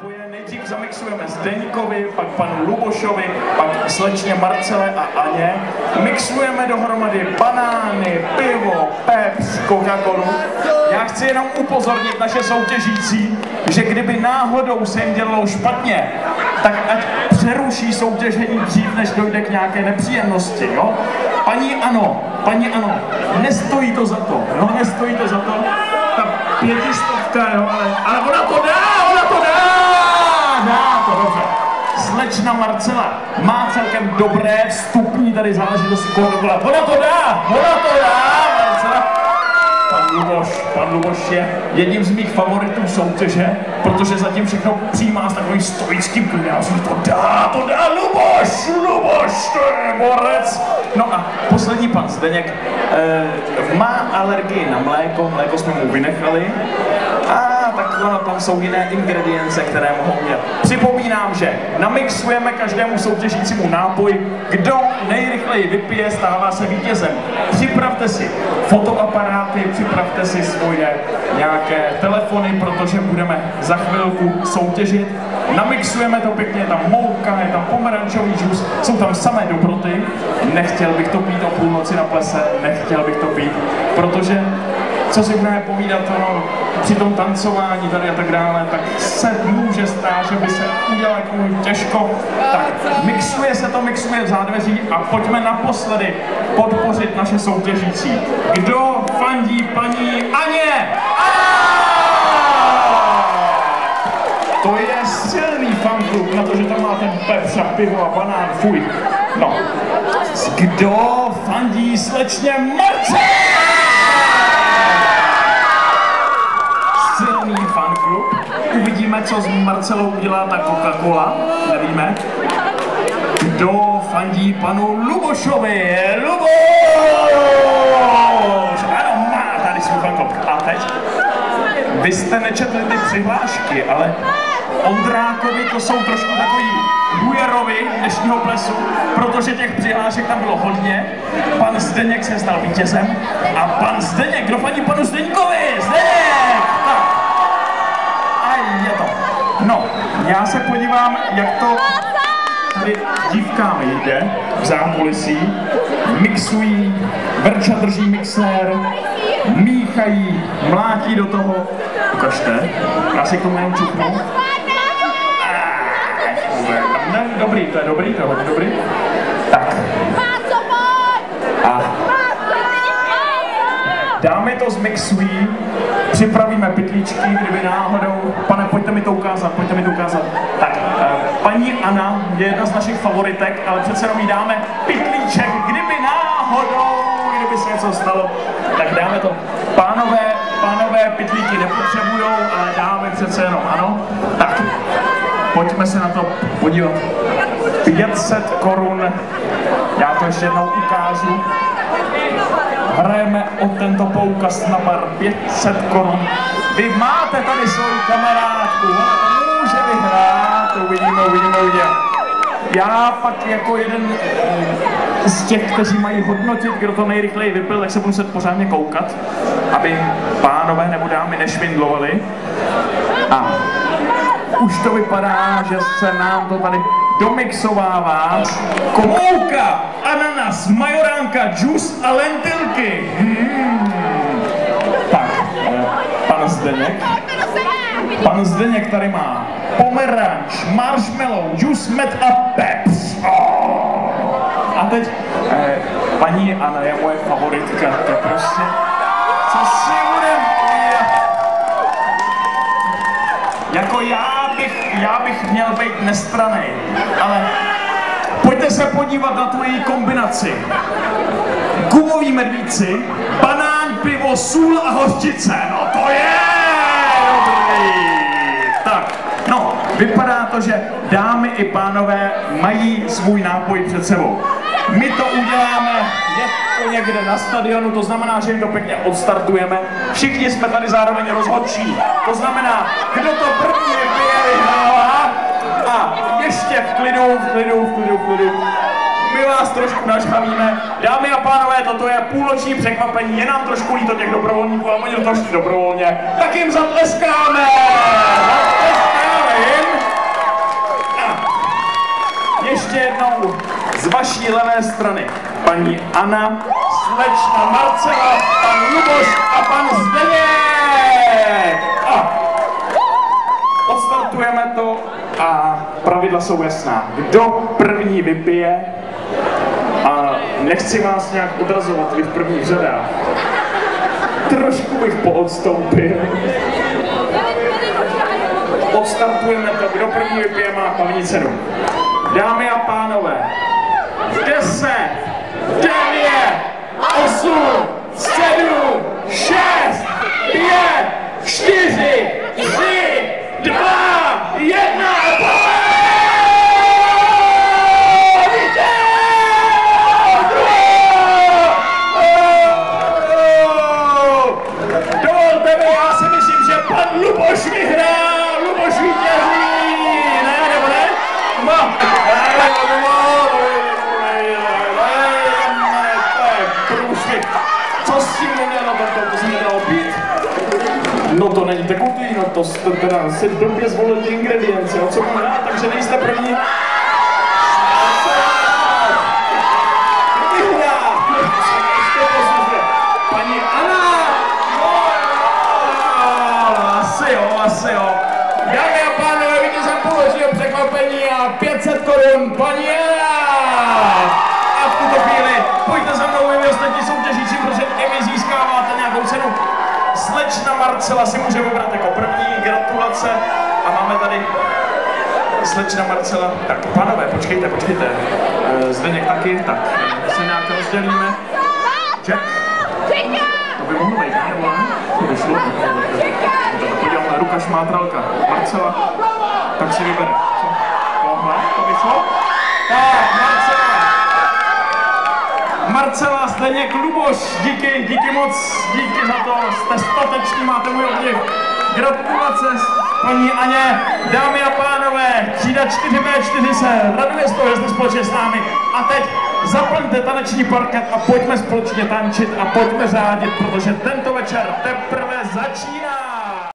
nápoje nejdřív zamixujeme Zdeňkovi, pak panu Lubošovi, pak slečně Marcele a Aně. Mixujeme dohromady banány, pivo, Pepsi, Coca-Colu. Já chci jenom upozornit naše soutěžící, že kdyby náhodou se jim dělalo špatně, tak ať přeruší soutěžení dřív, než dojde k nějaké nepříjemnosti, jo? Paní Ano, nestojí to za to, no nestojí to za to. Ta 500, jo, ale ona to dá to, dobře. Slečna Marcela má celkem dobré vstupní tady záležitosti, ona to dá, Marcela. Pan Luboš je jedním z mých favoritů soutěže, protože zatím všechno přijímá s takovým stoickým klidem. To dá, Luboš, to je borec. No a poslední pan Zdeněk má alergii na mléko jsme mu vynechali. Tak tam jsou jiné ingredience, které mohou mít. Připomínám, že namixujeme každému soutěžícímu nápoj. Kdo nejrychleji vypije, stává se vítězem. Připravte si fotoaparáty, připravte si svoje nějaké telefony, protože budeme za chvilku soutěžit. Namixujeme to pěkně, je tam mouka, je tam pomerančový džus, jsou tam samé dobroty. Nechtěl bych to pít o půlnoci na plese, protože co si budeme povídat při tom tancování tady a tak dále, tak se může stát, že by se udělalo jako těžko. Tak mixuje v zádveří a pojďme naposledy podpořit naše soutěžící. Kdo fandí paní Aně? To je silný fanklub na to, že tam má ten Pepsi, pivo a banán, fuj. No. Kdo fandí slečně Marce? Silný fanklub. Uvidíme, co s Marcelou udělá ta Coca-Cola. Nevíme. Kdo fandí panu Lubošovi? Luboš! Ano, má tady svůj fanklub. A teď? Vy jste nečetli ty přihlášky, ale Ondrákovi to jsou trošku takový hujerovi dnešního plesu, protože těch přihlášek tam bylo hodně. Pan Zdeněk se stal vítězem a pan Zdeněk, kdo fandí panu Zdeňkovi? Zdeněk! Tak. A je to. No, já se podívám, jak to tady dívkám jde v zákulisí. Mixují, Verča drží mixér, míchají, mlátí do toho. Ukažte, já si k tomu jenom čupnu. Dobrý, to je hodně dobrý. Tak. A dámy to zmixují, připravíme pytlíčky, kdyby náhodou. Pane, pojďte mi to ukázat. Tak, paní Anna je jedna z našich favoritek, ale přece jenom jí dáme pytlíček, kdyby se něco stalo, tak dáme to. Pánové pytlíky nepotřebujou, ale dáme přece jenom, ano. Tak, pojďme se na to podívat. 500 korun, já to ještě jednou ukážu. Hrajeme o tento poukaz na bar 500 korun. Vy máte tady svou kamarádku, ona to může vyhrát, uvidíme. Já pak jako jeden z těch, kteří mají hodnotit, kdo to nejrychleji vypil, tak se budu muset pořádně koukat, aby pánové nebo dámy nešvindlovali. A už to vypadá, že se nám to tady domixovává. Komouka, ananas, majoránka, džus a lentilky. Tak, pan Zdeněk tady má pomeranč, marshmallow, džus, med a peps. A teď paní Anna je moje favoritka, to prostě, co si budem jako já bych měl být nestranný, ale pojďte se podívat na tu její kombinaci. Gumoví medvíci, banán, pivo, sůl a hořčice, no to je dobrý. Tak, no, vypadá to, že dámy i pánové mají svůj nápoj před sebou. My to uděláme, je to někde na stadionu, to znamená, že jim to pěkně odstartujeme. Všichni jsme tady zároveň rozhodčí. To znamená, kdo to první vypije, vyhrává. A ještě v klidu. My vás trošku nažhavíme. Dámy a pánové, toto je půlnoční překvapení, je nám trošku líto těch dobrovolníků, ale oni to šli dobrovolně. Tak jim zatleskáme! Zatleskáme jim! levé strany paní Anna, slečna Marcela, pan Luboš a pan Zdeněk. A odstartujeme to a pravidla jsou jasná. Kdo první vypije, a nechci vás nějak odrazovat, vy v prvních řadách, trošku bych poodstoupil. Odstartujeme to, kdo první vypije, má hlavní cenu. Dámy a pánové, 10, 9, 8, 7, 6, 5, 4, 3, 2, 1 a dovolte mi, já si myslím, že pan Luboš vyhrál, Luboš vítězí, ne, nebo ne? Co s tím nemělo, to se nedalo pít? No to není tekutý, no to teda si blbě zvolil ty ingredience, o co mu dá, takže nejste první. Paní Anna! Asi jo. Dámy a pánové, vítězem půlročního překvapení a 500 korun, paní Anna! A v tuto chvíli pojďte za mnou, vy ostatní soutěžíči, protože i vy získáváte nějakou cenu. Slečna Marcela si může vybrat jako první, gratulace. A máme tady slečna Marcela. Tak pánové, počkejte. Zdeněk taky, tak se nějak rozdělíme. Jack? To by mohlo být, nebo ne? To by šlo. Podíváme, ruka šmátralka. Marcela, tak si vybere. Co? Tohle? To by šlo? Tak, Marcela, Zdeněk, Luboš, díky moc, díky za to, jste stateční, máte můj obdiv. Gratulace paní Aně, dámy a pánové, třída 4B4 se raduje z toho, že jste společně s námi. A teď zaplňte taneční parket a pojďme společně tančit a pojďme řádit, protože tento večer teprve začíná.